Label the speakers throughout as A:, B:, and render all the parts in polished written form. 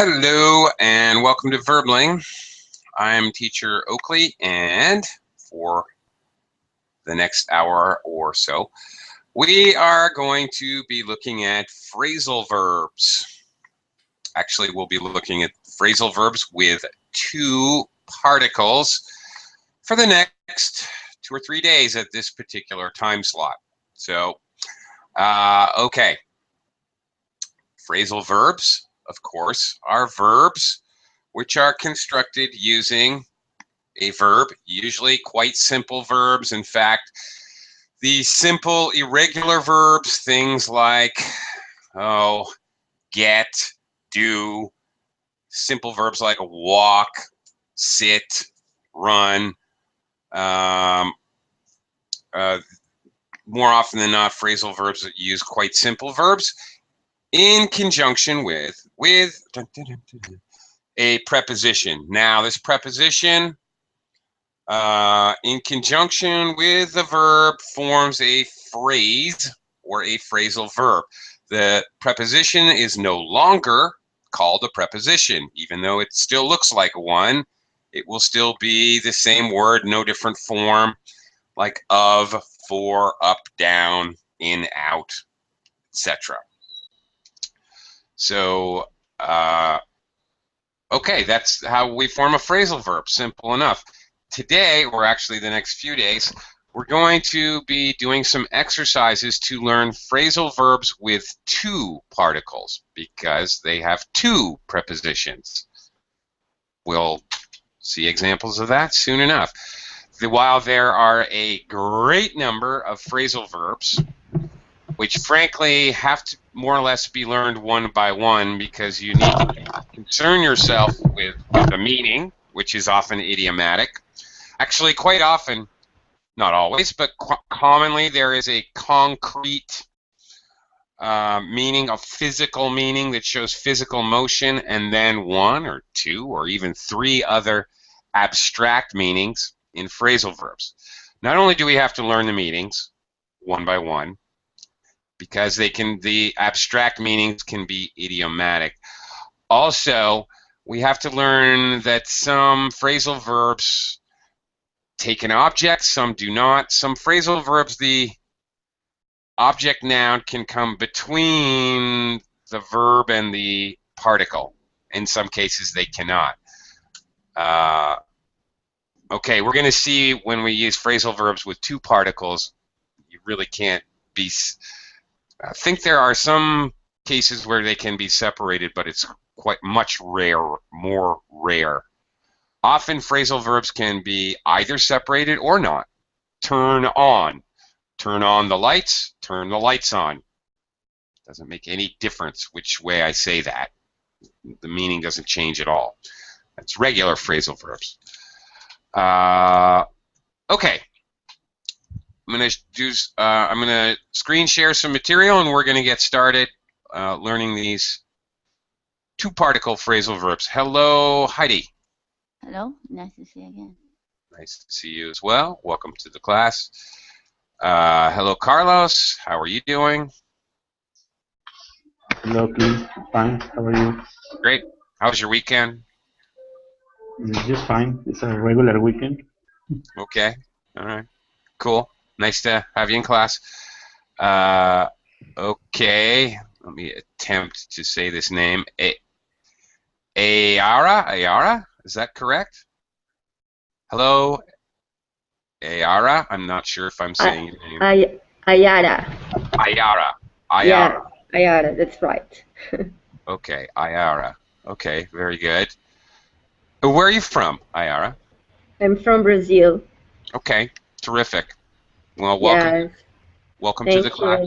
A: Hello and welcome to Verbling. I'm teacher Oakley, and for the next hour or so, we are going to be looking at phrasal verbs. Actually, we'll be looking at phrasal verbs with two particles for the next 2 or 3 days at this particular time slot. So, okay. Phrasal verbs, of course, are verbs which are constructed using a verb, usually quite simple verbs. In fact, the simple irregular verbs, things like, get, do, simple verbs like walk, sit, run, more often than not, phrasal verbs that use quite simple verbs in conjunction with a preposition. Now, this preposition, in conjunction with the verb, forms a phrase or a phrasal verb. The preposition is no longer called a preposition, even though it still looks like one. It will still be the same word, no different form, like of, for, up, down, in, out, etc. So, okay, that's how we form a phrasal verb, simple enough. Today, or actually the next few days, we're going to be doing some exercises to learn phrasal verbs with two particles because they have two prepositions. We'll see examples of that soon enough. While there are a great number of phrasal verbs, which frankly have to more or less be learned one by one because you need to concern yourself with the meaning, which is often idiomatic. Actually, quite often, not always, but commonly there is a concrete meaning, a physical meaning that shows physical motion, and then one or two or even three other abstract meanings in phrasal verbs. Not only do we have to learn the meanings one by one, because the abstract meanings can be idiomatic. Also, we have to learn that some phrasal verbs take an object, some do not. Some phrasal verbs, the object noun can come between the verb and the particle. In some cases, they cannot. Okay, we're going to see when we use phrasal verbs with two particles, you really can't be... I think there are some cases where they can be separated, but it's quite much more rare. Often phrasal verbs can be either separated or not. Turn on the lights, turn the lights on. Doesn't make any difference which way I say that. The meaning doesn't change at all. That's regular phrasal verbs. Okay. I'm gonna screen share some material, and we're gonna get started learning these two-particle phrasal verbs. Hello, Heidi.
B: Hello, nice to see you again.
A: Nice to see you as well. Welcome to the class. Hello, Carlos. How are you doing?
C: Hello, Clint. Fine. How are you?
A: Great. How was your weekend?
C: Just fine. It's a regular weekend.
A: Okay. All right. Cool. Nice to have you in class. Okay, let me attempt to say this name. Ayara? Is that correct? Hello, Ayara? I'm not sure if I'm saying your name.
B: Ayara.
A: Ayara.
B: Yeah, Ayara, that's right.
A: Okay, Ayara. Okay, very good. Where are you from, Ayara?
B: I'm from Brazil.
A: Okay, terrific. Well, welcome.
B: Yes.
A: Welcome to the class.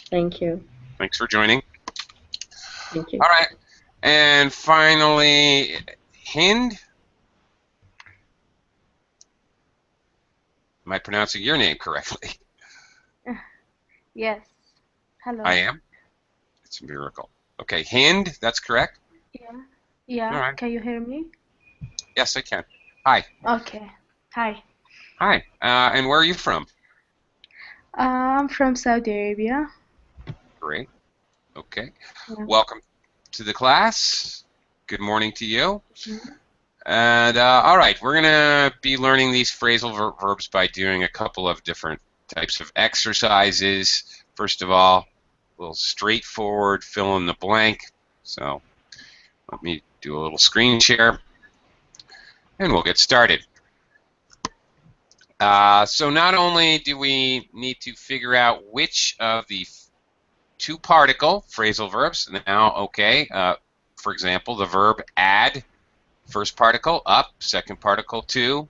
B: Thank you.
A: Thanks for joining.
B: Thank you.
A: All right. And finally, Hind. Am I pronouncing your name correctly?
D: Yes. Hello.
A: I am? It's a miracle. Okay, Hind, that's correct?
D: Yeah. Yeah.
A: All right.
D: Can you hear me?
A: Yes, I can. Hi.
D: Okay. Hi.
A: Hi. And where are you from?
D: I'm from Saudi Arabia.
A: Great. Okay.
D: Yeah.
A: Welcome to the class. Good morning to you. And all right, we're going to be learning these phrasal verbs by doing a couple of different types of exercises. First of all, a little straightforward fill in the blank. So let me do a little screen share, and we'll get started. So not only do we need to figure out which of the two particle phrasal verbs, now, okay, for example, the verb add, first particle up, second particle to.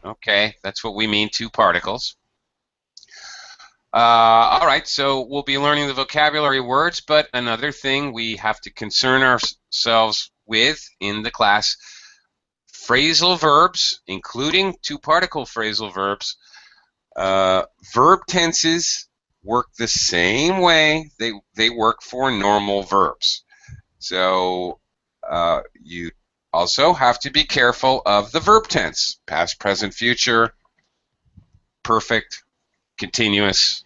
A: Okay, that's what we mean, two particles. All right, so we'll be learning the vocabulary words, but another thing we have to concern ourselves with in the class, phrasal verbs, including two particle phrasal verbs, verb tenses work the same way they work for normal verbs. So you also have to be careful of the verb tense, past, present, future, perfect, continuous,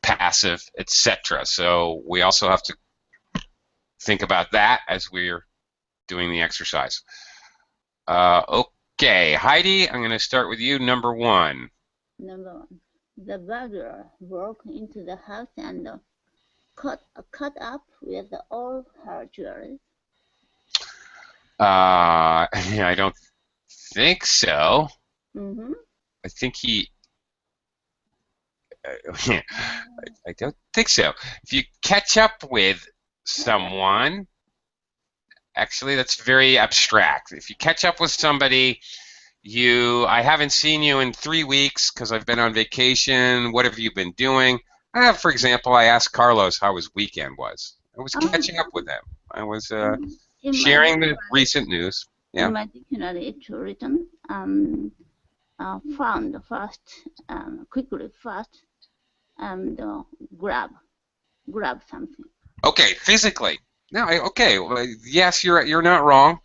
A: passive, etc. So we also have to think about that as we're doing the exercise. Okay, Heidi, I'm going to start with you, number one.
E: Number 1. The burglar broke into the house and cut up with all her jewelry.
A: I don't think so.
E: Mm-hmm.
A: I think he. I don't think so. If you catch up with someone, actually, that's very abstract. If you catch up with somebody, I haven't seen you in 3 weeks because I've been on vacation. What have you been doing? For example, I asked Carlos how his weekend was. I was catching up with him. I was sharing the recent news. Yeah.
E: In my dictionary, it's written, found first, quickly first, and grab something.
A: Okay, physically. No, okay. Well, yes, you're not wrong.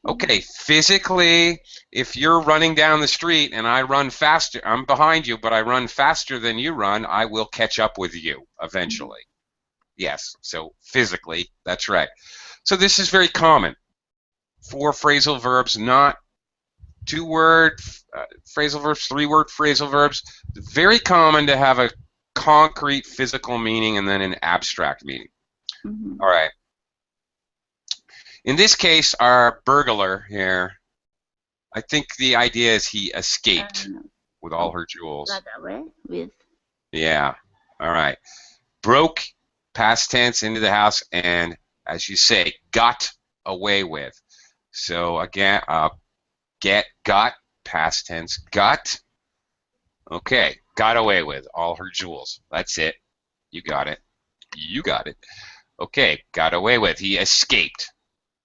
A: Okay, physically, if you're running down the street and I run faster, I'm behind you, but I run faster than you run, I will catch up with you eventually. Yes, so physically, that's right. So this is very common for phrasal verbs, not two-word phrasal verbs, three-word phrasal verbs. It's very common to have a concrete physical meaning and then an abstract meaning.
E: Mm-hmm.
A: All right. In this case, our burglar here, I think the idea is he escaped with all her jewels.
E: Got away with.
A: Yeah. All right. Broke, past tense, into the house, and as you say, got away with. So again, got, past tense, got. Okay, got away with all her jewels. That's it. You got it. You got it. Okay, got away with. He escaped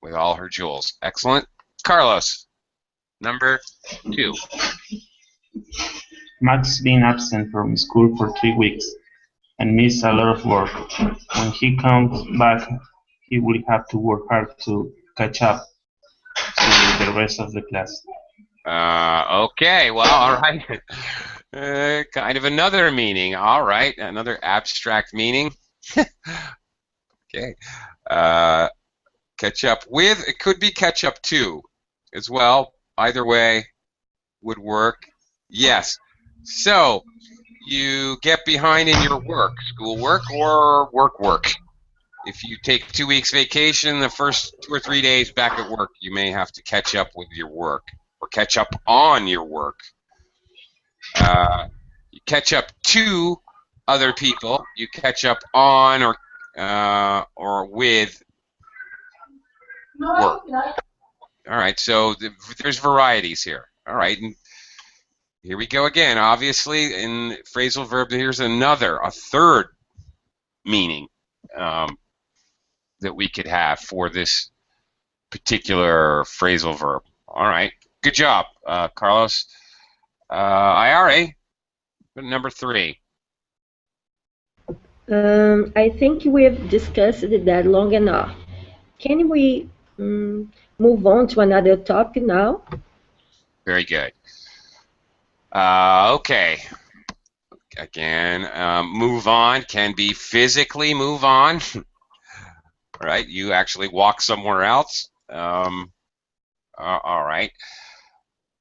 A: with all her jewels. Excellent. Carlos, number 2.
C: Max been absent from school for 3 weeks and missed a lot of work. When he comes back, he will have to work hard to catch up to the rest of the class.
A: Okay, well, all right. Kind of another meaning. All right, another abstract meaning. Okay. Catch up with, it could be catch up to as well. Either way would work. Yes. So you get behind in your work, schoolwork or work. If you take 2 weeks vacation, the first 2 or 3 days back at work, you may have to catch up with your work or catch up on your work. You catch up to other people. You catch up on or with work. All right, so there's varieties here. All right, and here we go again. Obviously, in phrasal verb, here's a third meaning that we could have for this particular phrasal verb. All right, good job, Carlos. IRA, number 3.
B: I think we've discussed that long enough. Can we move on to another topic now?
A: Very good. Okay. Again, move on can be physically move on. Right? You actually walk somewhere else. All right.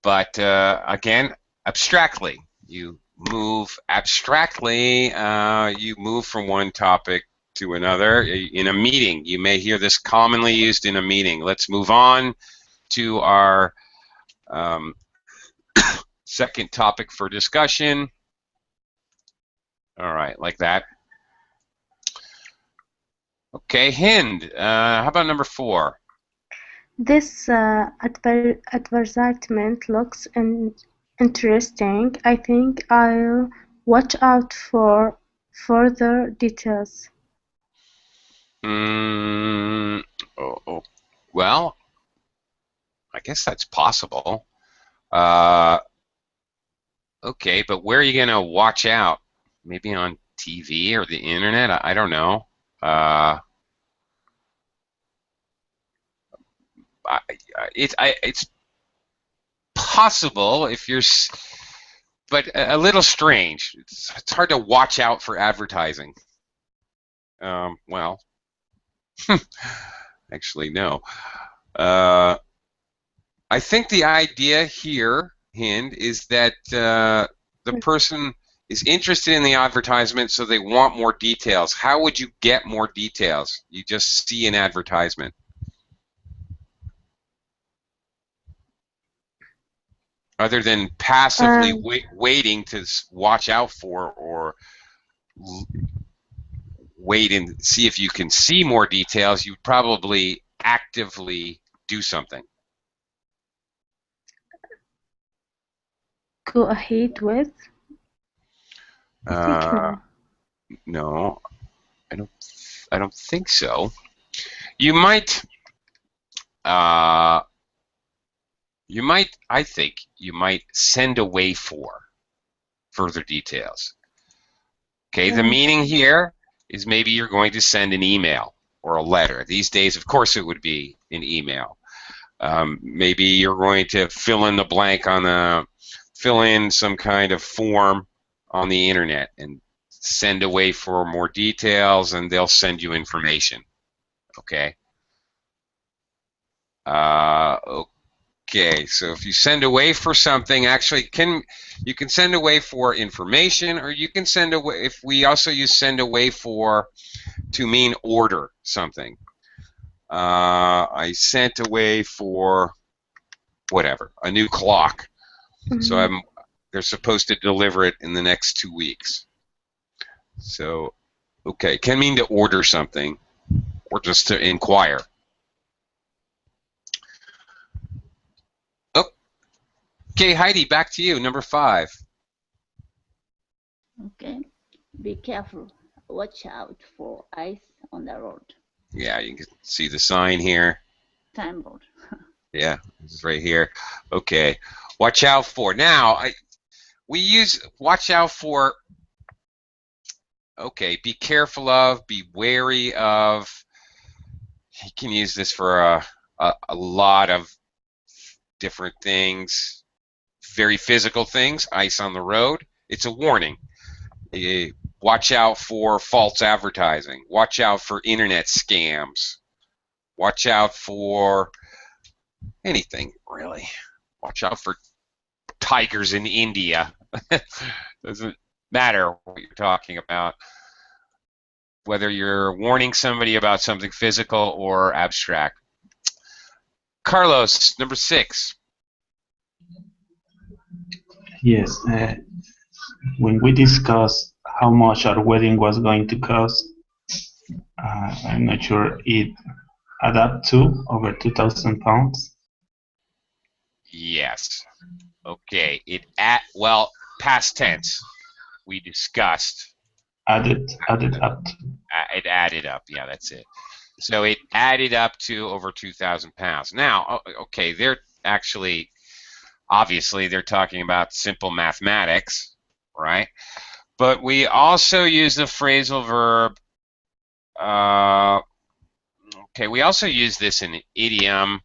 A: But again, abstractly. You move abstractly. You move from one topic to another. In a meeting, you may hear this commonly used in a meeting. Let's move on to our second topic for discussion. All right, like that. Okay, Hind, how about number 4?
D: This advertisement looks interesting. I think I'll watch out for further details.
A: Well, I guess that's possible. Okay, but where are you going to watch out? Maybe on TV or the internet? I don't know. It's possible if you're, but a little strange. It's hard to watch out for advertising. Well, actually, no. I think the idea here, Hind, is that the person is interested in the advertisement, so they want more details. How would you get more details? You just see an advertisement. Other than passively waiting to watch out for or wait and see if you can see more details, you'd probably actively do something.
D: Go ahead with. I think no.
A: No, I don't think so. You might. I think you might send away for further details. Okay, the meaning here is maybe you're going to send an email or a letter. These days, of course, it would be an email. Maybe you're going to fill in the blank on fill in some kind of form on the internet and send away for more details, and they'll send you information. Okay. Okay, so if you send away for something, actually, you can send away for information, or you can send away. If we also use send away for to mean order something. I sent away for whatever, a new clock. Mm-hmm. So they're supposed to deliver it in the next 2 weeks. So, okay, can mean to order something, or just to inquire. Okay, Heidi, back to you. Number 5.
E: Okay. Be careful. Watch out for ice on the road.
A: Yeah, you can see the sign here.
E: Signboard.
A: Yeah, it's right here. Okay. Watch out for. Now, we use watch out for. Okay, be careful of, be wary of. You can use this for a lot of different things. Very physical things, ice on the road. It's a warning. Watch out for false advertising. Watch out for internet scams. Watch out for anything, really. Watch out for tigers in India. Doesn't matter what you're talking about. Whether you're warning somebody about something physical or abstract. Carlos, number 6.
C: Yes, when we discussed how much our wedding was going to cost, I'm not sure it add up to over 2,000 pounds.
A: Yes. Okay. Well, past tense. We discussed.
C: Added up to.
A: It added up. Yeah, that's it. So it added up to over 2,000 pounds. Now, okay, they're actually. Obviously, they're talking about simple mathematics, right? But we also use the phrasal verb. Okay, we also use this in idiom.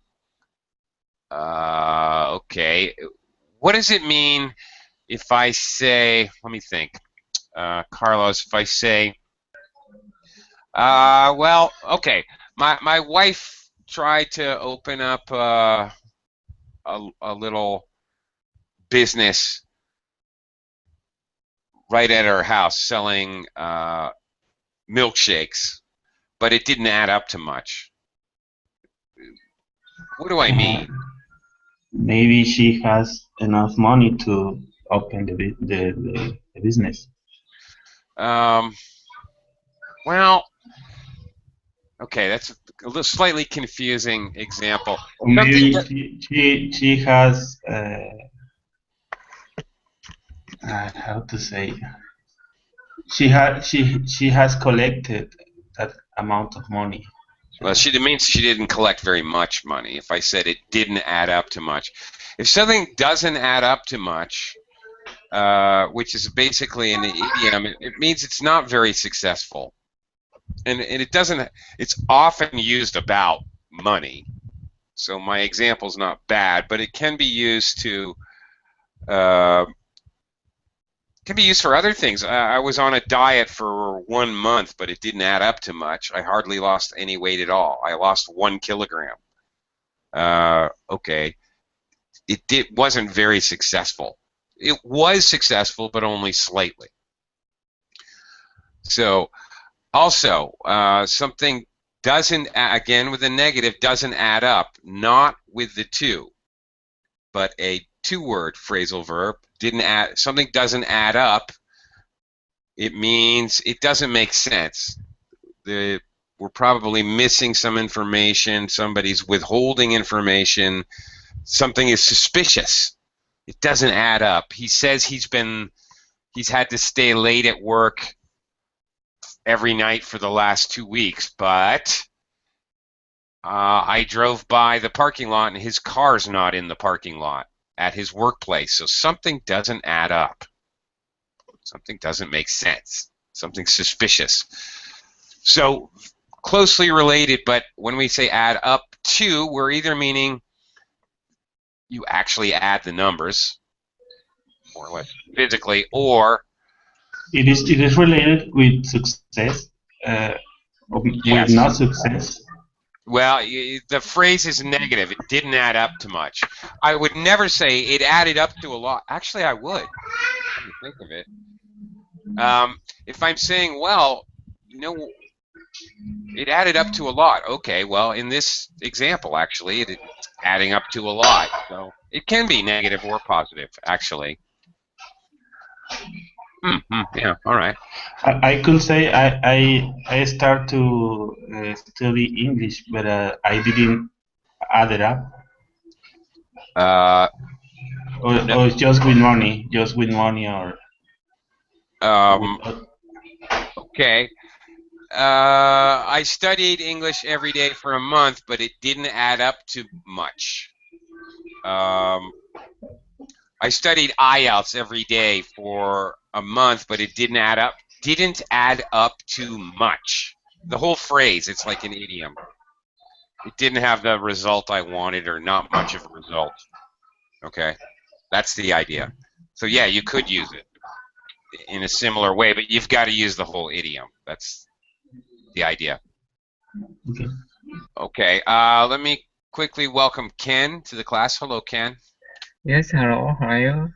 A: Okay, what does it mean if I say? Let me think, Carlos. If I say, well, okay, my wife tried to open up a little business right at our house selling milkshakes, but it didn't add up to much. What do I mean?
C: Maybe she has enough money to open the business.
A: Well, okay, that's a little slightly confusing example.
C: Or maybe
A: Something that,
C: she has how to say, she has collected that amount of money.
A: well, it means she didn't collect very much money. If I said it didn't add up to much, if something doesn't add up to much, which is basically an idiom, it means it's not very successful, and it doesn't. It's often used about money. So my example's not bad, but it can be used to for other things. I was on a diet for 1 month, but it didn't add up to much. I hardly lost any weight at all. I lost 1 kilogram. Okay, it wasn't very successful. It was successful, but only slightly. So also, something doesn't, again with a negative, doesn't add up, not with the two, but a two-word phrasal verb, something doesn't add up, it means it doesn't make sense. We're probably missing some information, somebody's withholding information, something is suspicious. It doesn't add up. He says he's had to stay late at work every night for the last 2 weeks, but I drove by the parking lot and his car's not in the parking lot at his workplace. So something doesn't add up. Something doesn't make sense. Something suspicious. So closely related, but when we say add up to, we're either meaning you actually add the numbers, more or less physically, or
C: it is related with success,
A: yes.
C: with not success.
A: Well, the phrase is negative. It didn't add up to much. I would never say it added up to a lot. Actually, I would. Let me think of it. If I'm saying, well, it added up to a lot. Okay, well, in this example, actually, it's adding up to a lot. So it can be negative or positive, actually. Yeah, all right.
C: I could say I start to study English, but I didn't add it up. Or just with money, or.
A: Okay. I studied English every day for a month, but it didn't add up to much. I studied IELTS every day for a month, but it didn't add up to much. The whole phrase, it's like an idiom. It didn't have the result I wanted, or not much of a result. Okay, that's the idea. So yeah, you could use it in a similar way, but you've got to use the whole idiom. That's the idea.
C: Okay.
A: Okay, let me quickly welcome Ken to the class. Hello, Ken.
F: Yes, hello, how are you?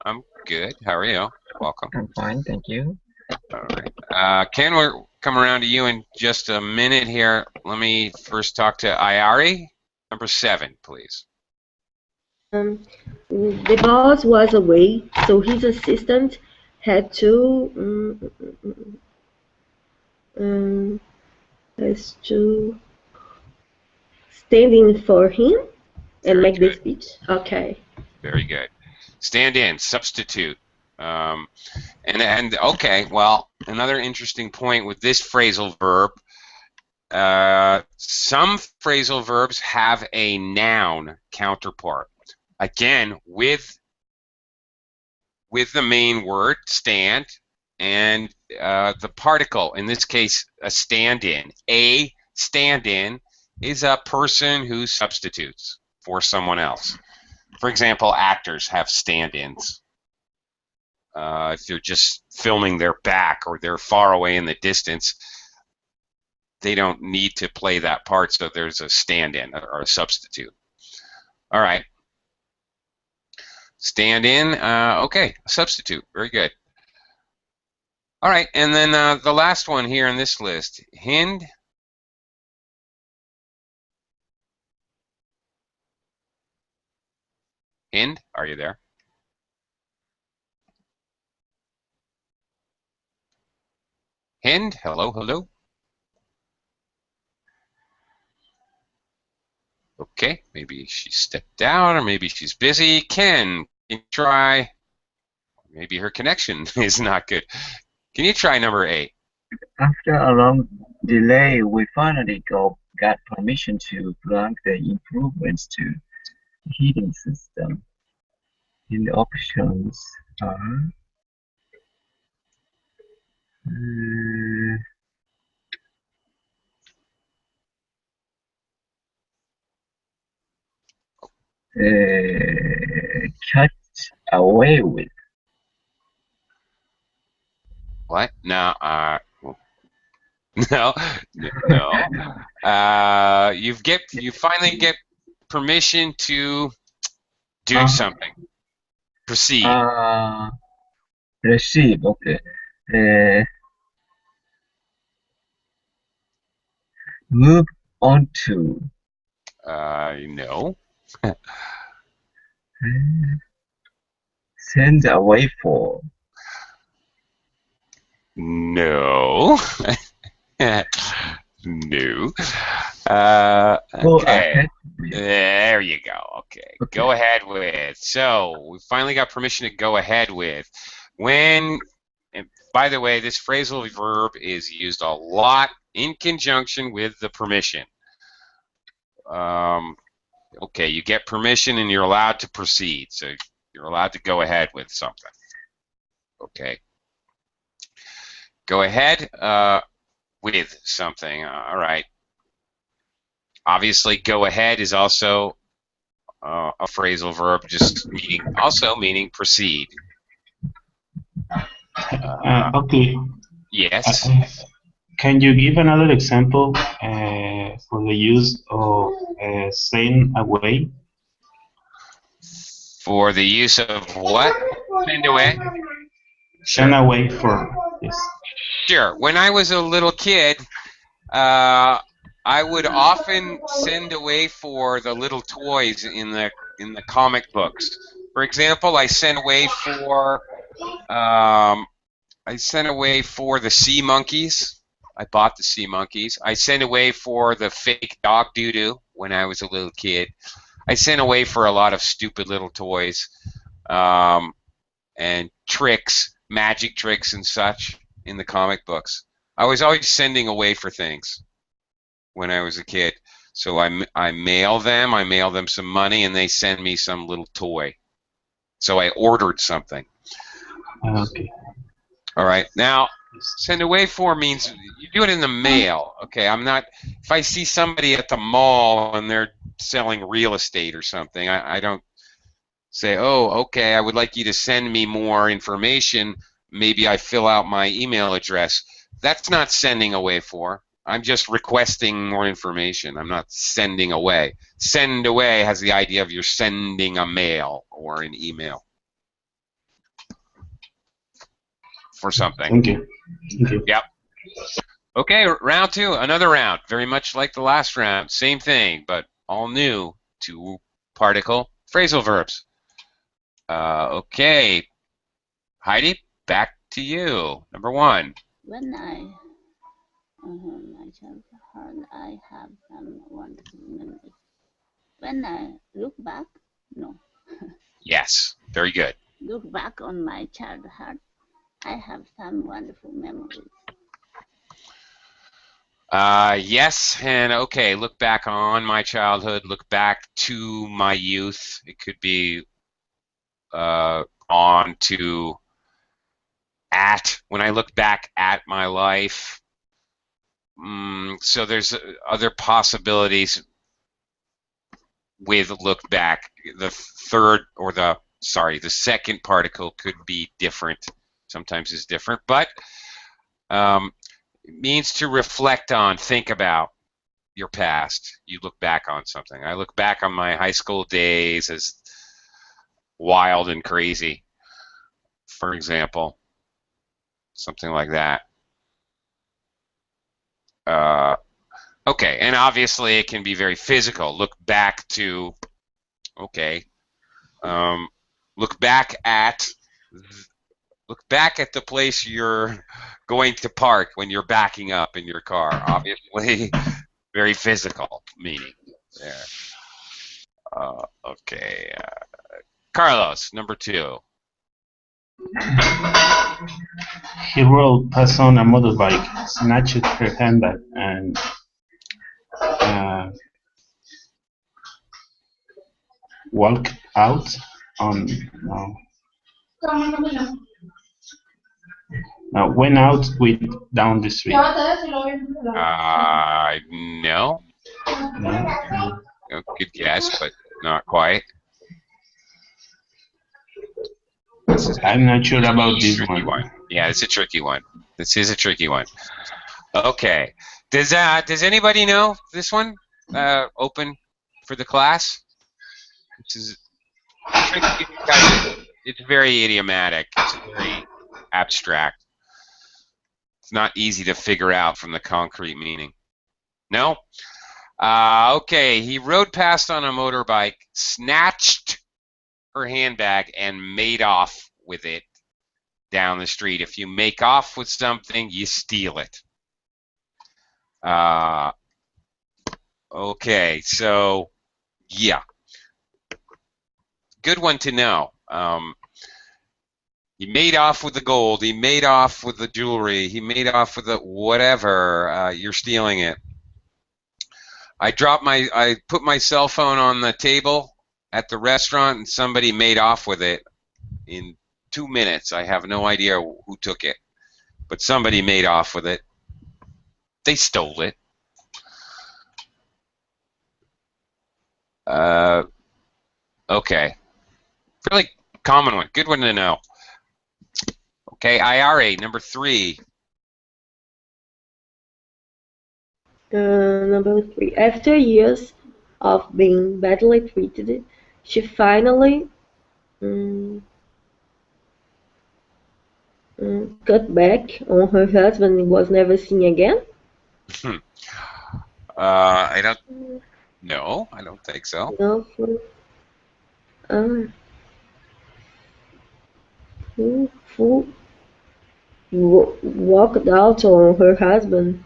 A: I'm good. How are you? Welcome.
F: I'm fine, thank you.
A: All right. Ken, we'll come around to you in just a minute here. Let me first talk to Ayari. Number 7, please.
B: The boss was away, so his assistant had to stand in for him and make the speech. Okay.
A: Very good. Stand in, substitute. And okay, well, another interesting point with this phrasal verb, some phrasal verbs have a noun counterpart. Again, with the main word, stand, and the particle, in this case, a stand-in. A stand-in is a person who substitutes for someone else. For example, actors have stand-ins. If they're just filming their back or they're far away in the distance, they don't need to play that part, so there's a stand-in or a substitute. All right. Stand-in, okay, a substitute, very good. All right, and then the last one here in this list, Hind. Hind, are you there? Hind, hello, hello. Okay, maybe she stepped out, or maybe she's busy. Ken, can you try? Maybe her connection is not good. Can you try number 8?
F: After a long delay, we finally got permission to plug the improvements to the heating system. In the options are cut away with.
A: What? No, no, no. You finally get permission to do something. Proceed.
F: Receive, okay. Move on to.
A: No.
F: Send away for.
A: No. No. Okay. There you go. Okay. Go ahead with. So we finally got permission to go ahead with. When, and by the way, this phrasal verb is used a lot in conjunction with the permission. Okay, you get permission and you're allowed to proceed. So you're allowed to go ahead with something. Okay. Go ahead with something. All right. Obviously, go ahead is also a phrasal verb, just meaning proceed.
C: Okay.
A: Yes.
C: Can you give another example for the use of send away?
A: For the use of what? Send away? Sure.
C: Send away for, yes.
A: Sure. When I was a little kid, I would often send away for the little toys in the comic books. For example, I sent away for the sea monkeys. I bought the sea monkeys. I sent away for the fake dog doo-doo when I was a little kid. I sent away for a lot of stupid little toys and tricks, magic tricks and such in the comic books. I was always sending away for things when I was a kid. So I mail them some money, and they send me some little toy. So I ordered something.
C: Okay.
A: All right. Now, send away for means you do it in the mail. Okay. If I see somebody at the mall and they're selling real estate or something, I don't say, oh, okay, I would like you to send me more information. Maybe I fill out my email address. That's not sending away for. I'm just requesting more information. I'm not sending away. Send away has the idea of you're sending a mail or an email for something.
C: Thank you. Thank you.
A: Yep. Okay, round 2, another round. Very much like the last round. Same thing, but all new. 2 particle phrasal verbs. Okay. Heidi, back to you. Number 1.
E: When I my childhood, I have some wonderful memories. When I look back, no.
A: Yes, very good.
E: Look back on my childhood, I have some wonderful memories.
A: Yes, and okay, look back on my childhood, look back to my youth. It could be on to at, when I look back at my life. So there's other possibilities with look back. The second particle could be different. Sometimes it's different, but It means to reflect on, think about your past. You look back on something. I look back on my high school days as wild and crazy, for example. Something like that. Okay, and obviously it can be very physical. Look back to, okay, look back at the place you're going to park when you're backing up in your car. Obviously, very physical meaning there. Okay, Carlos, number 2.
C: He rode past on a motorbike, snatched her handbag, and walked out on. Went out with down the street.
A: No.
C: No?
A: Good guess, but not quite.
C: I'm not sure about this one.
A: Yeah, it's a tricky one. This is a tricky one. Okay. Does anybody know this one? Open for the class. This is tricky because it's very idiomatic. It's very abstract. It's not easy to figure out from the concrete meaning. No? Okay. He rode past on a motorbike, snatched her handbag, and made off with it down the street. If you make off with something, you steal it. Okay, so yeah, good one to know. He made off with the gold. He made off with the jewelry. He made off with the whatever. You're stealing it. I put my cell phone on the table at the restaurant, and somebody made off with it in 2 minutes. I have no idea who took it, but somebody made off with it. They stole it. Okay. Really common one. Good one to know. Okay, IRA, number 3.
B: Number 3. After years of being badly treated, she finally cut back on her husband and was never seen again.
A: I don't. No, I don't think so.
B: No. Who walked out on her husband?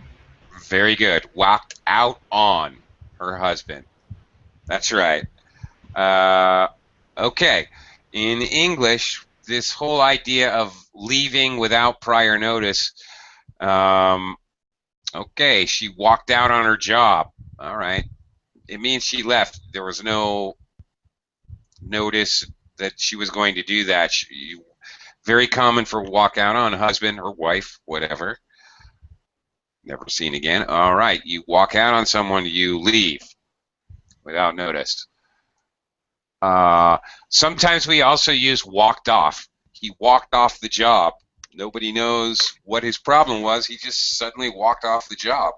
A: Very good. Walked out on her husband. That's right. Okay. In English, this whole idea of leaving without prior notice. Okay, she walked out on her job. All right. It means she left. There was no notice that she was going to do that. Very common for walk out on husband or wife, whatever. Never seen again. All right, you walk out on someone, you leave without notice. Sometimes we also use walked off. He walked off the job. Nobody knows what his problem was. He just suddenly walked off the job.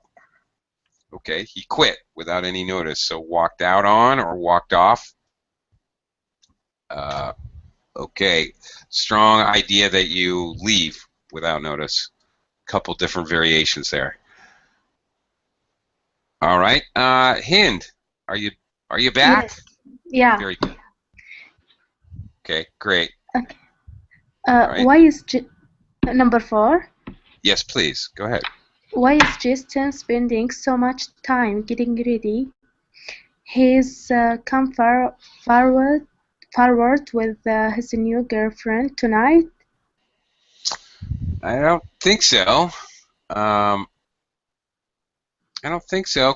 A: Okay, he quit without any notice. So walked out on or walked off. Okay, strong idea that you leave without notice. Couple different variations there. All right, Hind, are you back?
G: Yes. Yeah.
A: Very good. Okay, great.
G: Okay.
A: Right.
G: Why is number 4?
A: Yes, please. Go ahead.
G: Why is Jason spending so much time getting ready? He's come forward with his new girlfriend tonight.
A: I don't think so. I don't think so.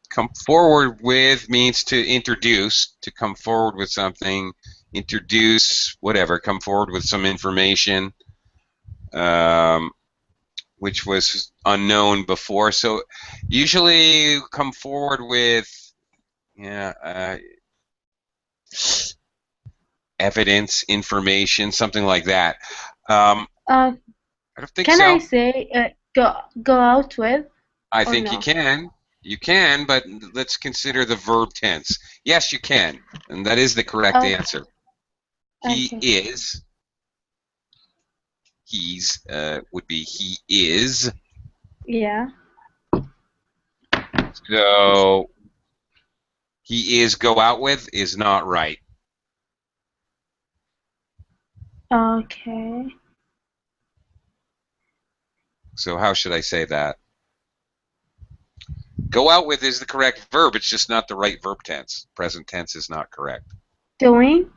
A: Come forward with means to introduce, to come forward with something, introduce, whatever, come forward with some information, which was unknown before. So usually come forward with, evidence, information, something like that. I don't think
G: Can
A: so.
G: I say Go out with
A: I
G: or
A: think
G: no?
A: you can. You can, but let's consider the verb tense. Yes, you can, and that is the correct
G: Okay.
A: answer. He
G: Okay.
A: is. He's would be he is.
G: Yeah.
A: So he is go out with is not right.
G: Okay.
A: So how should I say that? Go out with is the correct verb. It's just not the right verb tense. Present tense is not correct.
G: Doing.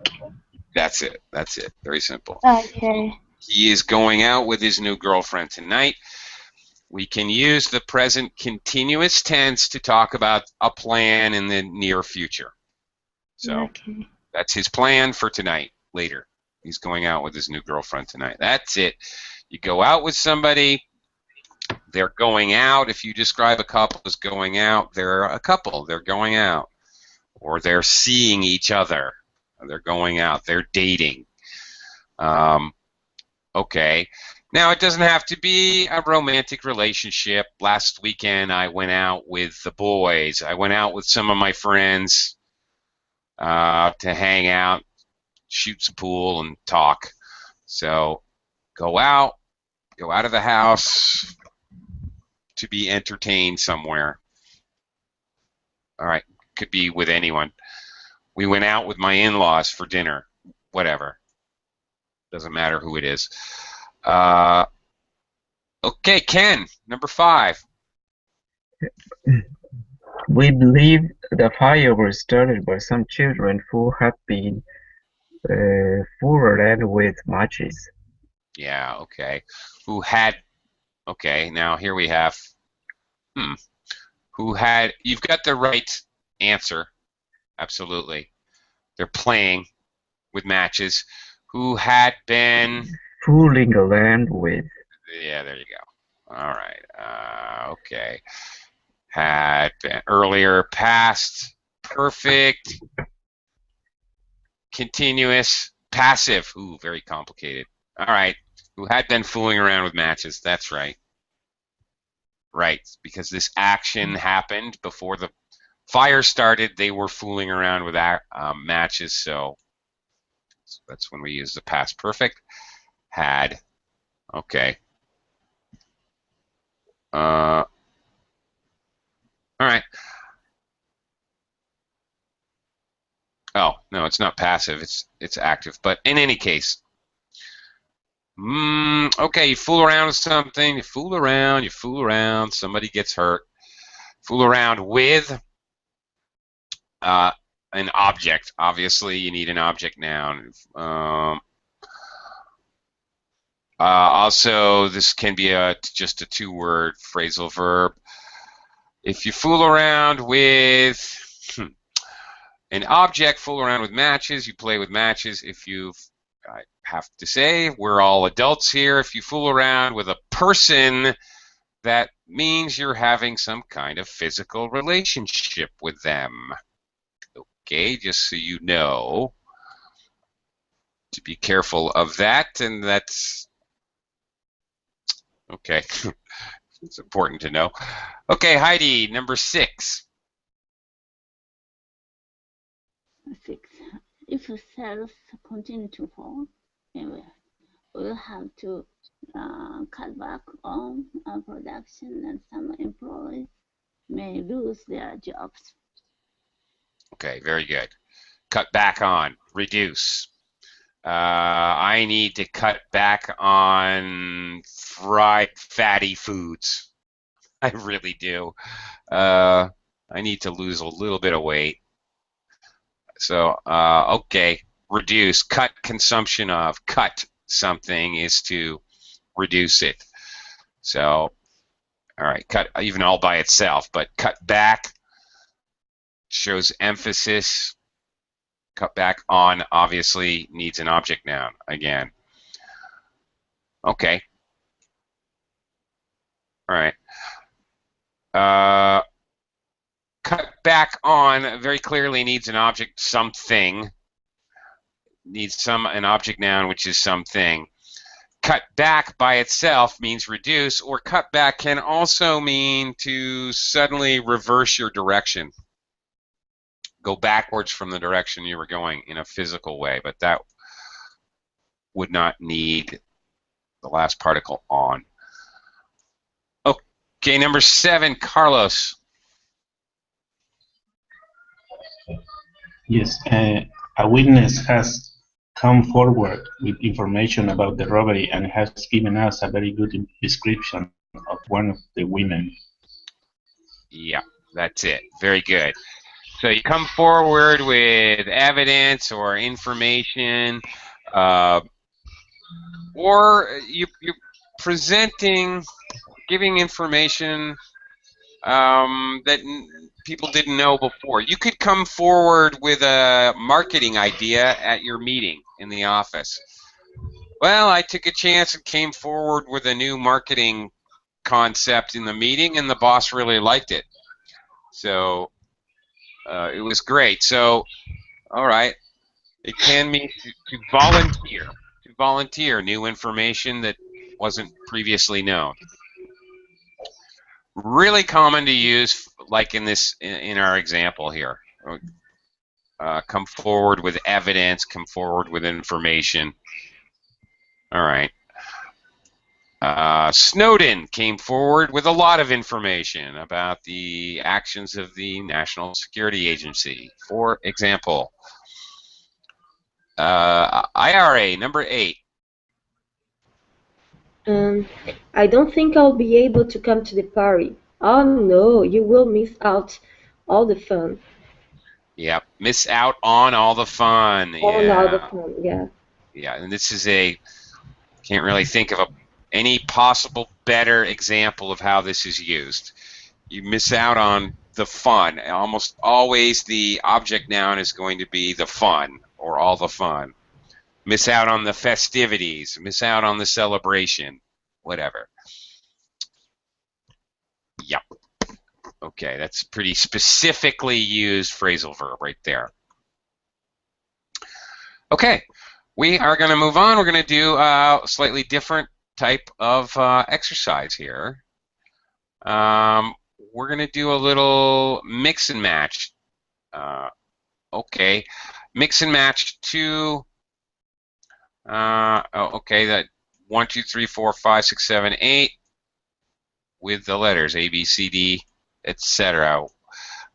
A: That's it. That's it. Very simple.
G: Okay.
A: He is going out with his new girlfriend tonight. We can use the present continuous tense to talk about a plan in the near future. So
G: Okay.
A: that's his plan for tonight, later. He's going out with his new girlfriend tonight. That's it. You go out with somebody, they're going out. If you describe a couple as going out, they're a couple. They're going out. Or they're seeing each other. They're going out. They're dating. Okay. Now, it doesn't have to be a romantic relationship. Last weekend, I went out with the boys. I went out with some of my friends to hang out, shoot some pool, and talk. So, go out of the house to be entertained somewhere. All right. Could be with anyone. We went out with my in-laws for dinner. Whatever. Doesn't matter who it is. Okay, Ken, number 5.
F: We believe the fire was started by some children who had been fooled with matches.
A: Yeah, okay. Who had, okay, now here we have, who had, you've got the right answer, absolutely. They're playing with matches. Who had been,
F: Fooling around with.
A: yeah, there you go. All right, okay. Had been, earlier, past, perfect, continuous, passive. Ooh, very complicated. All right, who had been fooling around with matches. That's right. Right, because this action happened before the fire started. They were fooling around with matches, so that's when we use the past perfect. Had. Okay. All right. Oh, no, it's not passive. It's active. But in any case, okay, you fool around with something. You fool around. Somebody gets hurt. Fool around with an object. Obviously, you need an object noun. Also, this can be just a 2-word phrasal verb. If you fool around with an object, fool around with matches, you play with matches. If you, I have to say, we're all adults here. If you fool around with a person, that means you're having some kind of physical relationship with them. Okay, just so you know, to be careful of that, and that's okay. It's important to know. Okay, Heidi, number 6.
E: 6. If sales continue to fall, we'll have to cut back on production, and some employees may lose their jobs.
A: Okay, very good. Cut back on, reduce. I need to cut back on fried fatty foods. I really do. I need to lose a little bit of weight. So, okay, reduce, cut consumption of, cut something is to reduce it. So, all right, cut even all by itself, but cut back shows emphasis. Cut back on obviously needs an object noun again. Okay. All right. Cut back on very clearly needs an object something. Needs an object noun which is something. cut back by itself means reduce, or cut back can also mean to suddenly reverse your direction. Go backwards from the direction you were going in a physical way, but that would not need the last particle on. Okay, number 7, Carlos.
C: Yes, a witness has come forward with information about the robbery and has given us a very good description of one of the women.
A: Yeah, that's it. Very good. So you come forward with evidence or information, or you're presenting, giving information that people didn't know before. You could come forward with a marketing idea at your meeting in the office. Well, I took a chance and came forward with a new marketing concept in the meeting, and the boss really liked it. So it was great. So, all right, it can mean to volunteer new information that wasn't previously known. Really common to use, like in our example here. Come forward with evidence, come forward with information. All right. Snowden came forward with a lot of information about the actions of the National Security Agency. For example, IRA, number 8.
B: I don't think I'll be able to come to the party. Oh no, you will miss out all the fun.
A: Yep, miss out on all the fun.
B: On all the fun, yeah.
A: Yeah, and this is can't really think of any possible better example of how this is used. You miss out on the fun. Almost always the object noun is going to be the fun or all the fun. Miss out on the festivities, miss out on the celebration, whatever. Yep. Okay, that's pretty specifically used phrasal verb right there. Okay, we are going to move on. We're going to do a slightly different type of exercise here. We're going to do a little mix and match. Okay, mix and match 2. Okay, that 1, 2, 3, 4, 5, 6, 7, 8 with the letters A, B, C, D, etc.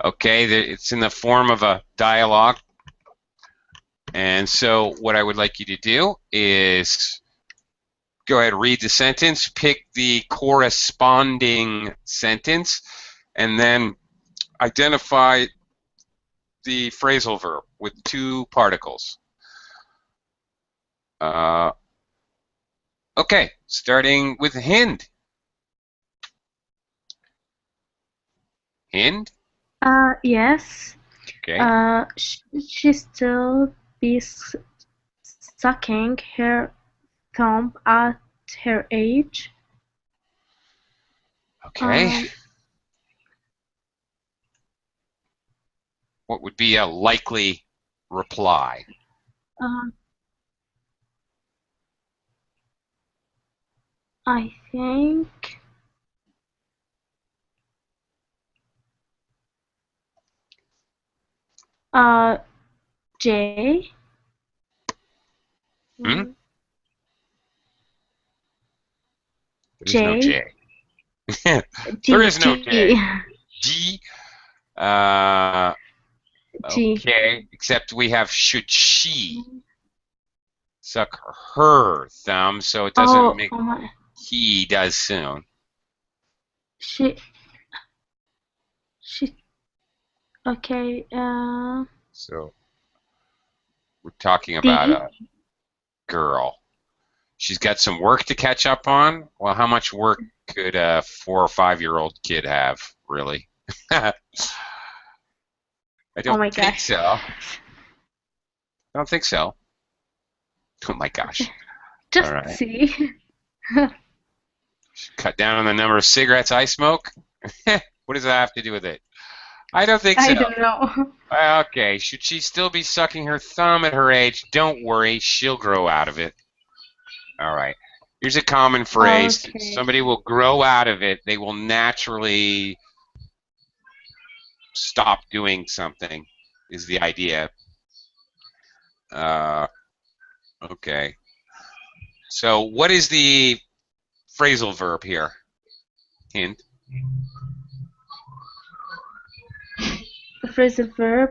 A: Okay, it's in the form of a dialogue. And so what I would like you to do is go ahead, read the sentence, pick the corresponding sentence, and then identify the phrasal verb with 2 particles. Okay, starting with Hind. Hind?
G: Yes.
A: Okay.
G: She still be sucking her thumb at her age.
A: Okay. What would be a likely reply?
G: I think J.
A: There's
G: J.
A: no J.
G: G,
A: There is no
G: G.
A: J. G.
G: G.
A: Okay, except we have should she suck her thumb, so it doesn't make he does soon.
G: She. Okay.
A: So we're talking about a girl. She's got some work to catch up on. Well, how much work could a 4 or 5-year-old kid have, really? I don't think so. I don't think so. Oh my gosh.
G: Just
A: right.
G: see.
A: Cut down on the number of cigarettes I smoke? What does that have to do with it? I don't think so.
G: I don't know.
A: Okay, should she still be sucking her thumb at her age? Don't worry, she'll grow out of it. All right. Here's a common phrase.
G: Okay.
A: Somebody will grow out of it. They will naturally stop doing something, is the idea. Okay. So what is the phrasal verb here? Hint.
G: The phrasal verb,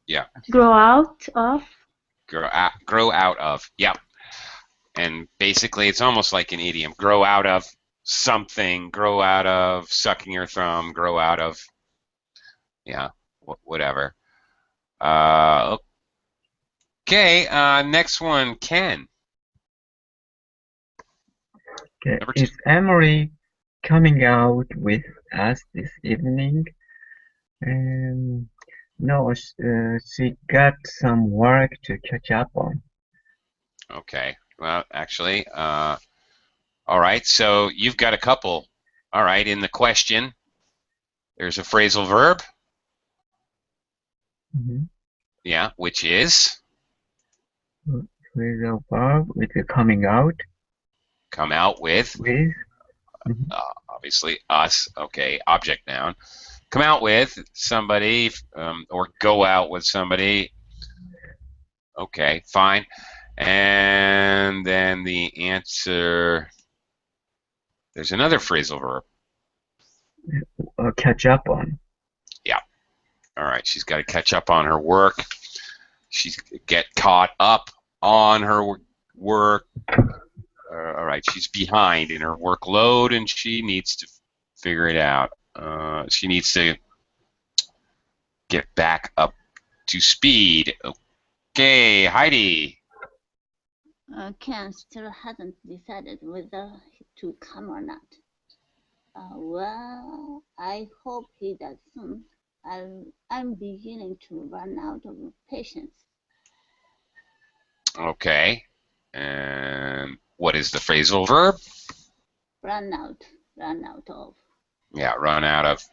A: Yeah.
G: grow out of.
A: Grow out of. Yep. And basically, it's almost like an idiom. Grow out of something. Grow out of sucking your thumb. Grow out of, yeah, whatever. Okay. Next one, Ken.
F: Okay.
A: Number 2.
F: Is Emery coming out with us this evening? No, she got some work to catch up on.
A: Okay. Well, actually, all right. So you've got a couple. All right. In the question, there's a phrasal verb.
F: Mm-hmm.
A: Yeah, which is
F: Phrasal verb with the coming out
A: come out with.
F: with. Mm-hmm.
A: Obviously, us. Okay. Object noun. Come out with somebody, or go out with somebody. Okay, fine. And then the answer, there's another phrasal verb.
F: Catch up on.
A: Yeah. All right, she's got to catch up on her work. She's get caught up on her work. All right, she's behind in her workload, and she needs to figure it out. She needs to get back up to speed. Okay, Heidi.
E: Ken still hasn't decided whether to come or not. Well, I hope he does soon. I'm beginning to run out of patience.
A: Okay. And what is the phrasal verb?
E: Run out of.
A: Yeah, run out of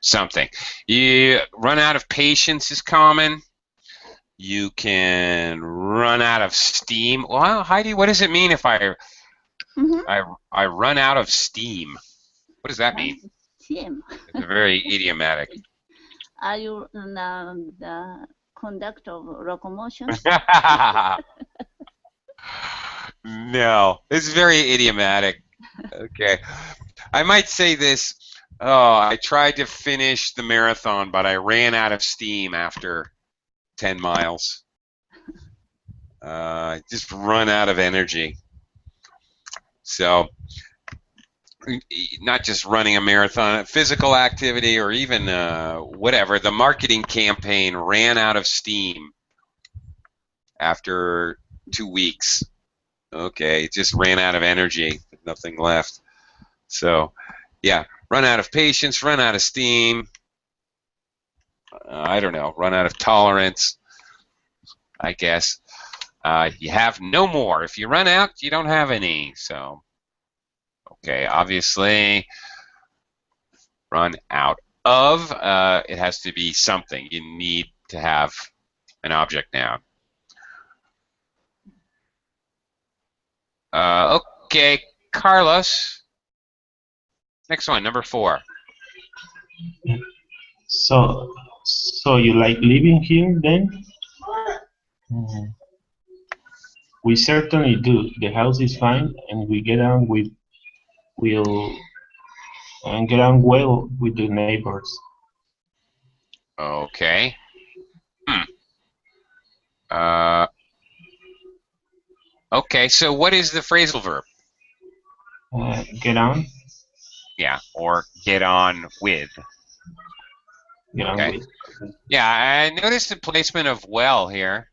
A: something. You run out of patience is common. You can run out of steam. Well, Heidi, what does it mean if I run out of steam? What does that mean?
E: Steam.
A: It's very idiomatic.
E: Are you the conductor of locomotion?
A: No, it's very idiomatic. Okay. I might say this. Oh, I tried to finish the marathon, but I ran out of steam after 10 miles. Just run out of energy. So, not just running a marathon, physical activity, or even whatever. The marketing campaign ran out of steam after 2 weeks. Okay, it just ran out of energy, nothing left. So, yeah, run out of patience, run out of steam. I don't know, run out of tolerance, I guess. You have no more. If you run out, you don't have any. So, okay, obviously, run out of, it has to be something. You need to have an object noun. Okay, Carlos. Next one, number 4.
C: So you like living here then? Mhm. We certainly do. The house is fine, and we get on get on well with the neighbors.
A: Okay. Okay, so what is the phrasal verb?
C: Get on.
A: Yeah, or get on with.
C: Get on
A: Okay.
C: with. Okay.
A: Yeah, I noticed the placement of well here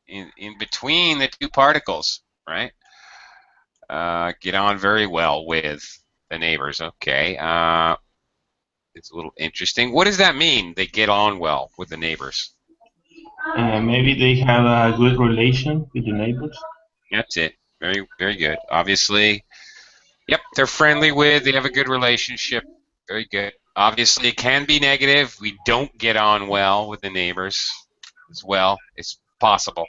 A: in between the two particles, right? Get on very well with the neighbors. Okay. It's a little interesting. What does that mean? They get on well with the neighbors.
C: Maybe they have a good relation with the neighbors.
A: That's it. Very, very good. Obviously, yep, they're friendly with. They have a good relationship. Very good. Obviously, it can be negative. We don't get on well with the neighbors as well. It's possible.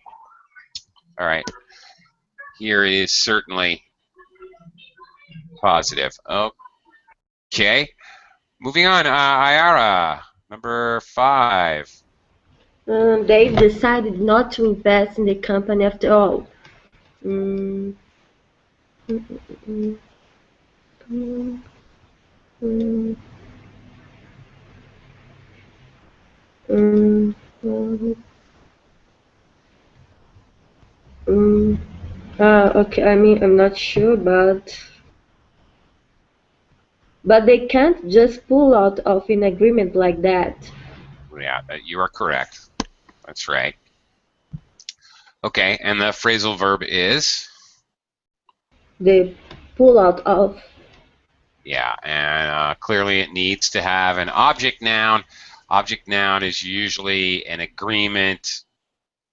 A: All right. Here is certainly positive. Okay. Moving on. Ayara, number 5.
B: They decided not to invest in the company after all. Mm, mm, mm, mm, mm, mm, mm, mm. Okay, I mean, I'm not sure, but they can't just pull out of an agreement like that.
A: Yeah, you are correct. That's right. Okay, and the phrasal verb is?
B: They pull out of.
A: Yeah, and clearly it needs to have an object noun. Object noun is usually an agreement,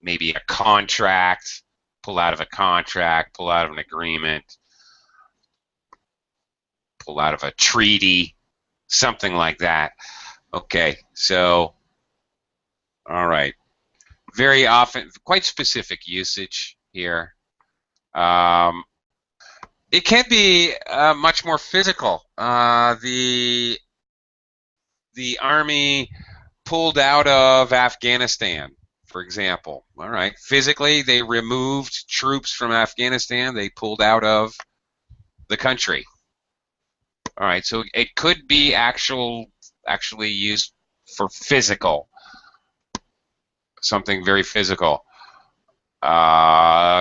A: maybe a contract, pull out of a contract, pull out of an agreement, pull out of a treaty, something like that. Okay, so, all right. Very often, quite specific usage here. It can be much more physical. The army pulled out of Afghanistan, for example. All right, physically they removed troops from Afghanistan. They pulled out of the country. All right, so it could be actually used for physical, something very physical. Ira,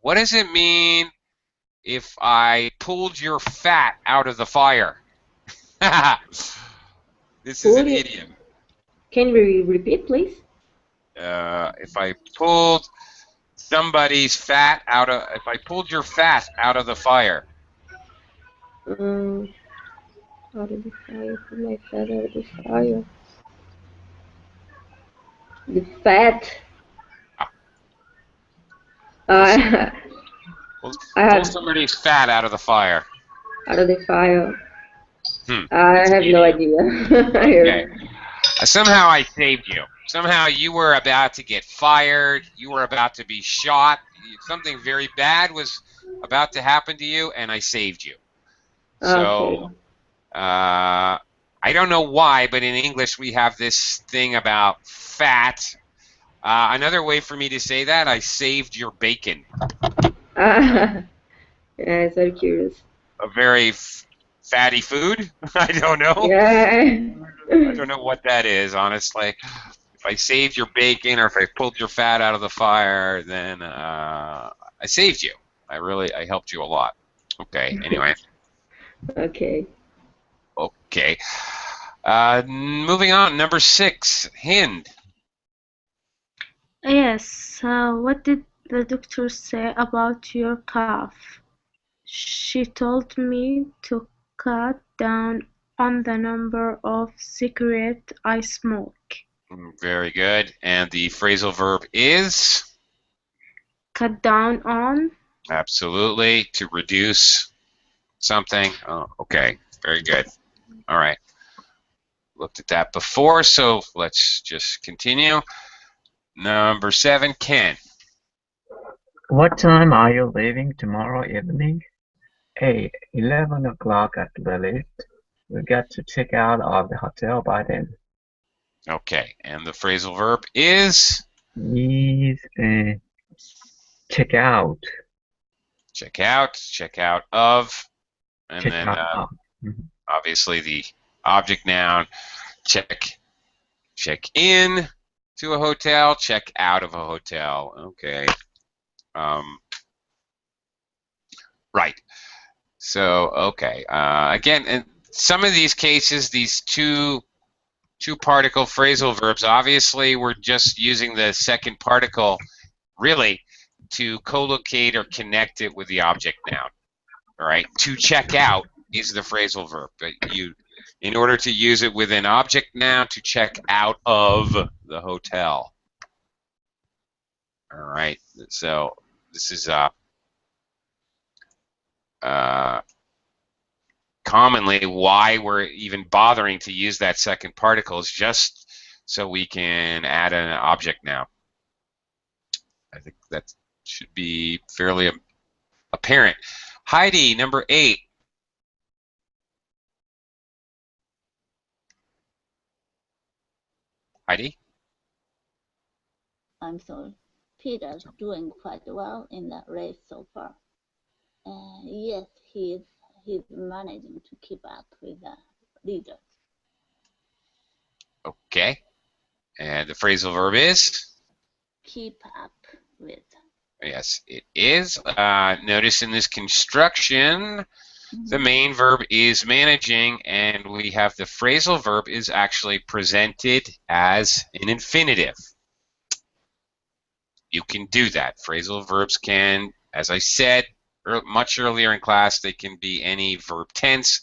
A: what does it mean if I pulled your fat out of the fire? This is an idiom.
B: Can we repeat, please?
A: If I pulled somebody's fat out of, if I pulled your fat out of the fire.
B: Out of the fire, pull my fat out of the fire. The fat.
A: Pull somebody's fat out of the fire.
B: Out of the fire.
A: I
B: have no idea.
A: Okay. Somehow I saved you. Somehow you were about to get fired. You were about to be shot. Something very bad was about to happen to you, and I saved you. So, I don't know why, but in English we have this thing about fat. Another way for me to say that, I saved your bacon.
B: Yeah, it's very curious.
A: A very fatty food? I don't know.
B: Yeah.
A: I don't know what that is, honestly. If I saved your bacon or if I pulled your fat out of the fire, then I saved you. I helped you a lot. Okay, anyway.
B: Okay.
A: Okay. Moving on, number 6, Hind.
G: Yes, what did the doctor say about your cough? She told me to cut down on the number of cigarettes I smoke.
A: Very good. And the phrasal verb is?
G: Cut down on?
A: Absolutely. To reduce something. Oh, okay. Very good. All right. Looked at that before, so let's just continue. Number 7, Ken.
F: What time are you leaving tomorrow evening? 11 o'clock at the latest. We got to check out of the hotel by then.
A: Okay, and the phrasal verb is?
F: Is check out.
A: Check out of, and
F: Check
A: then
F: out.
A: obviously the object noun, check in to a hotel, check out of a hotel. Okay. Right. So, okay. Again, in some of these cases, these two particle phrasal verbs, obviously we're just using the second particle really to co-locate or connect it with the object noun. All right. To check out is the phrasal verb, but in order to use it with an object noun, to check out of the hotel. All right. So this is commonly why we're even bothering to use that second particle, is just so we can add an object noun. I think that should be fairly apparent. Heidi, number 8. Heidi?
E: I'm sorry. Peter's doing quite well in the race so far. Yes, he's managing to keep up with the leaders.
A: Okay. And the phrasal verb is?
E: Keep up with.
A: Yes, it is. Notice in this construction, the main verb is managing, and we have the phrasal verb is actually presented as an infinitive. You can do that. Phrasal verbs can, as I said much earlier in class, they can be any verb tense.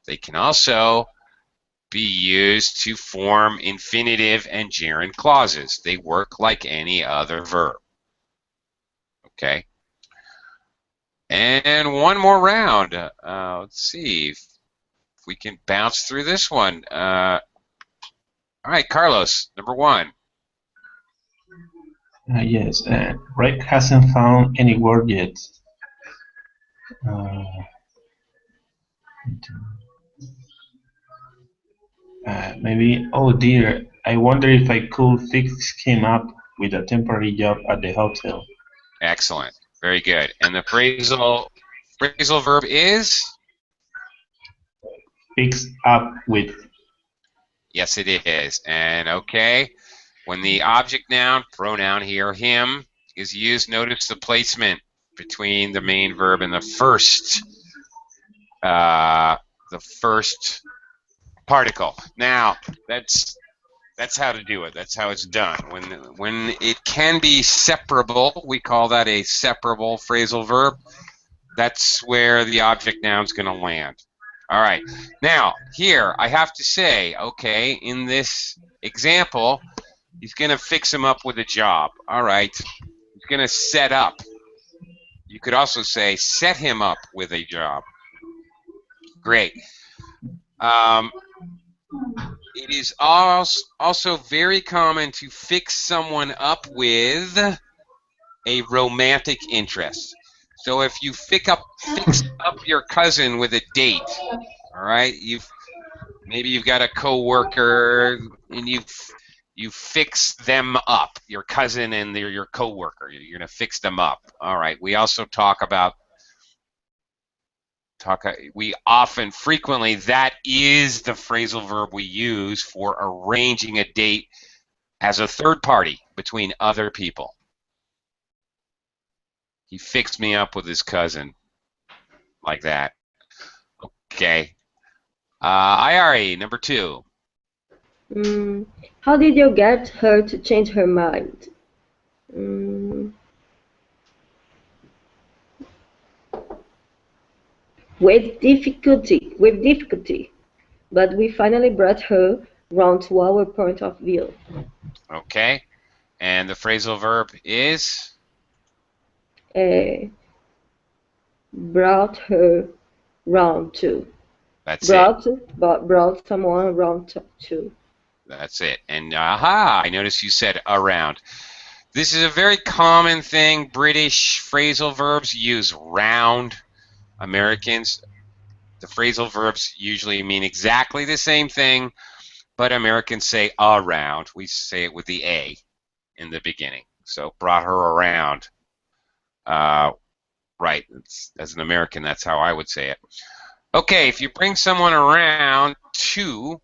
A: They can also be used to form infinitive and gerund clauses. They work like any other verb. Okay. And one more round. Let's see if we can bounce through this one. All right, Carlos, number 1.
C: Yes, Rick hasn't found any word yet. Maybe, oh dear, I wonder if I could fix him up with a temporary job at the hotel.
A: Excellent. Very good. And the phrasal verb is?
C: Fix up with.
A: Yes, it is. And okay, when the object noun, pronoun here, him, is used, notice the placement between the main verb and the first particle. Now, that's how to do it. That's how it's done. When it can be separable, we call that a separable phrasal verb. That's where the object noun's going to land. All right. Now, here, I have to say, okay, in this example, he's going to fix him up with a job. All right. He's going to set up. You could also say set him up with a job. Great. It is also very common to fix someone up with a romantic interest. So if you fix up your cousin with a date, all right, maybe you've got a coworker and you fix them up, your cousin and your coworker. You're gonna fix them up. All right. We also frequently, that is the phrasal verb we use for arranging a date as a third party between other people. He fixed me up with his cousin, like that. Okay. Iari, number 2.
B: How did you get her to change her mind? With difficulty, but we finally brought her round to our point of view.
A: Okay. And the phrasal verb is?
B: Brought her round to.
A: That's
B: it.
A: It.
B: Brought someone round to.
A: That's it. And aha, I noticed you said around. This is a very common thing. British phrasal verbs use round. Americans, the phrasal verbs usually mean exactly the same thing, but Americans say around. We say it with the A in the beginning. So brought her around. Right. As an American, that's how I would say it. Okay, if you bring someone around to,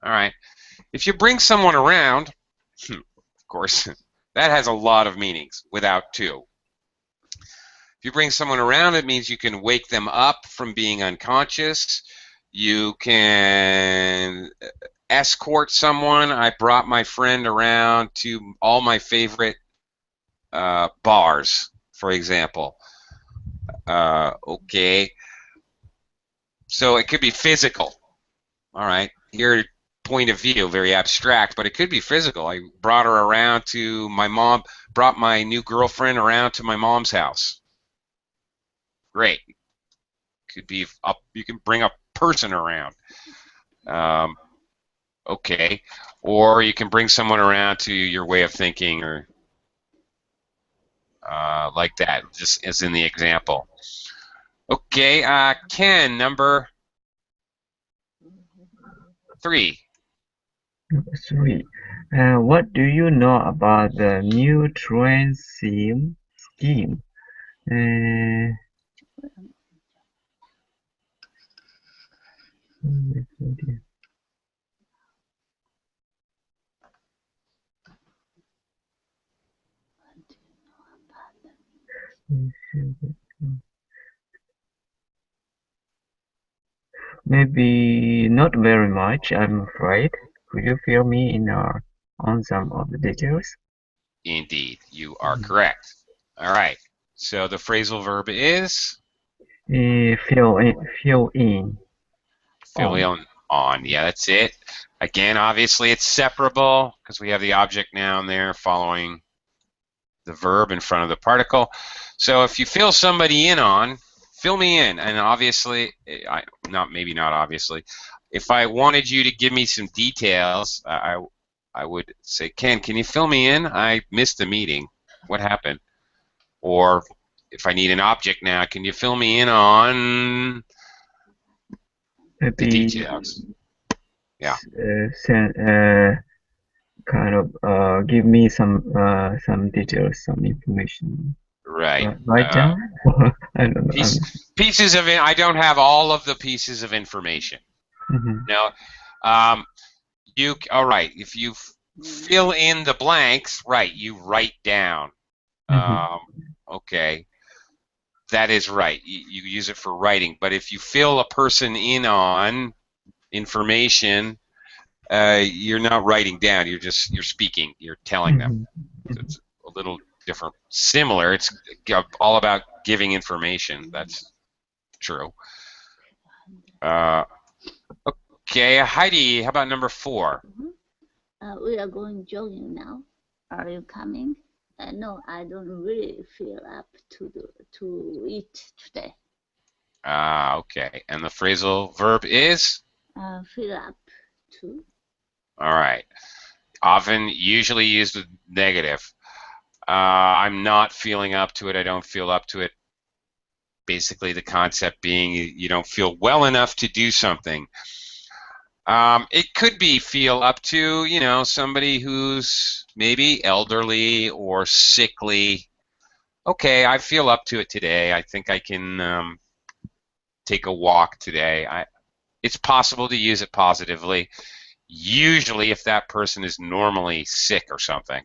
A: all right, if you bring someone around, of course, that has a lot of meanings without to. If you bring someone around, it means you can wake them up from being unconscious. You can escort someone. I brought my friend around to all my favorite bars, for example. Okay. So it could be physical. All right. Your point of view, very abstract, but it could be physical. I brought her around to my mom, brought my new girlfriend around to my mom's house. Great. Could be up. You can bring a person around. Okay. Or you can bring someone around to your way of thinking, or like that, just as in the example. Okay, Ken, number 3.
F: Number 3. What do you know about the new train scheme? Uh, maybe not very much, I'm afraid. Could you fill me in on some of the details?
A: Indeed, you are correct. All right. So the phrasal verb is
F: Fill in.
A: fill
F: On.
A: in on. Yeah, that's it. Again, obviously it's separable because we have the object noun there following the verb in front of the particle. So if you fill somebody in on, fill me in. And obviously, maybe not obviously. If I wanted you to give me some details, I would say, Ken, can you fill me in? I missed the meeting. What happened? Or if I need an object now, can you fill me in on the
F: Maybe
A: details? Yeah.
F: kind of give me some details, some information.
A: Right.
F: Right down? I don't know.
A: Pieces of it. I don't have all of the pieces of information. Now, all right. If you fill in the blanks, right, you write down. Okay, that is right. You use it for writing. But if you fill a person in on information, you're not writing down. You're speaking. You're telling them. So it's a little different. Similar. It's all about giving information. That's true. Okay, Heidi, how about number 4?
E: We are going jogging now. Are you coming? No, I don't really feel up to eat today.
A: Okay. And the phrasal verb is?
E: Feel up to.
A: All right. Usually used with negative. I'm not feeling up to it. I don't feel up to it. Basically, the concept being you don't feel well enough to do something. It could be feel up to, somebody who's maybe elderly or sickly. Okay, I feel up to it today. I think I can take a walk today. It's possible to use it positively. Usually, if that person is normally sick or something.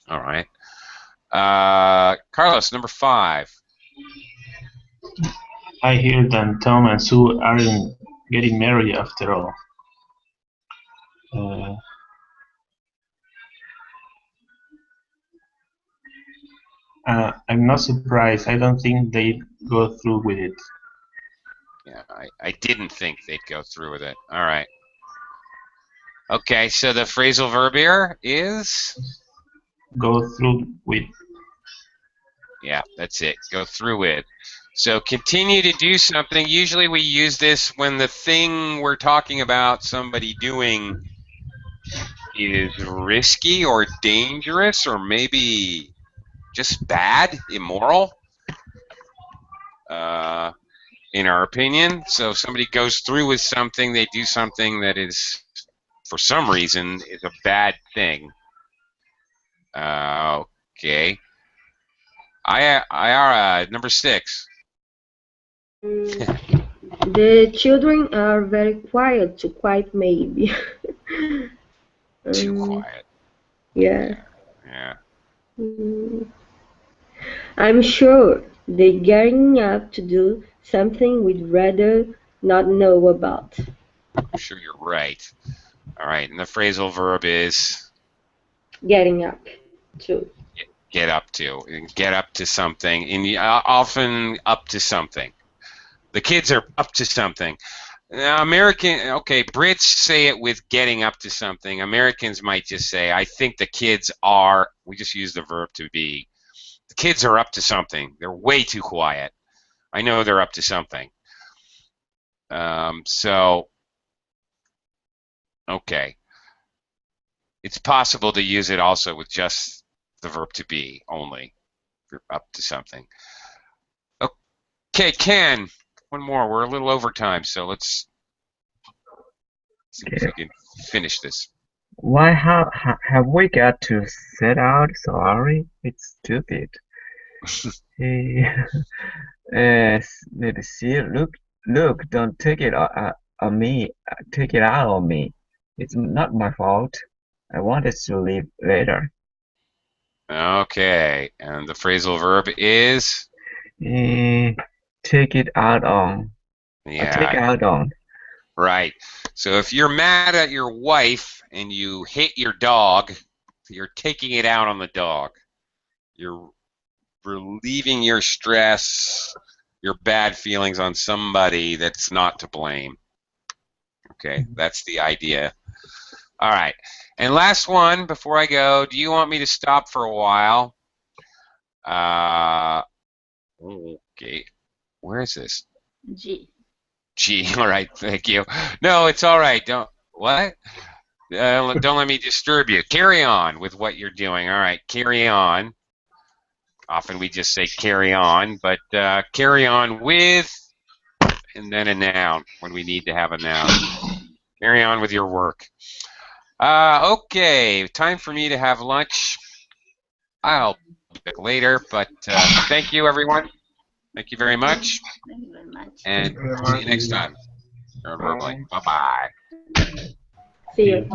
A: All right. Carlos, number 5.
C: I hear that Tom and Sue aren't getting married after all. I'm not surprised. I don't think they'd go through with it.
A: Yeah, I didn't think they'd go through with it. All right. Okay, so the phrasal verb here is?
C: Go through with.
A: Yeah, that's it. Go through with. So continue to do something. Usually we use this when the thing we're talking about somebody doing is risky or dangerous or maybe just bad, immoral, in our opinion. So if somebody goes through with something, they do something that is, for some reason, is a bad thing. Okay. Number 6.
B: The children are very quiet, too quiet maybe.
A: Too quiet.
B: Yeah.
A: Yeah.
B: I'm sure they're getting up to do something we'd rather not know about.
A: I'm sure you're right. All right, and the phrasal verb is?
B: Getting up to.
A: Get up to. Get up to something, and often up to something. The kids are up to something. Now, Brits say it with getting up to something. Americans might just say, I think the kids are, we just use the verb to be. The kids are up to something. They're way too quiet. I know they're up to something. Okay. It's possible to use it also with just the verb to be only. If you're up to something. Okay, Ken, one more. We're a little over time, so let's see if we can finish this.
F: Why have we got to set out? Sorry, it's stupid. Hey, let me see. Look, don't take it on me. Take it out on me. It's not my fault. I wanted to leave later.
A: Okay, and the phrasal verb is?
F: Take it out on. Take
A: Yeah,
F: out on.
A: right. So if you're mad at your wife and you hate your dog, you're taking it out on the dog. You're relieving your stress, your bad feelings on somebody that's not to blame. Okay, that's the idea. All right, and last one before I go. Do you want me to stop for a while? Okay, where is this?
E: G.
A: G. All right, thank you. No, it's all right. What? Don't let me disturb you. Carry on with what you're doing. All right, carry on. Often we just say carry on, but carry on with, and then a noun when we need to have a noun. Carry on with your work. Okay, time for me to have lunch. I'll be back later, but thank you, everyone. Thank you very much,
E: Thank you very much.
A: and see you next time. Bye-bye.
B: See you.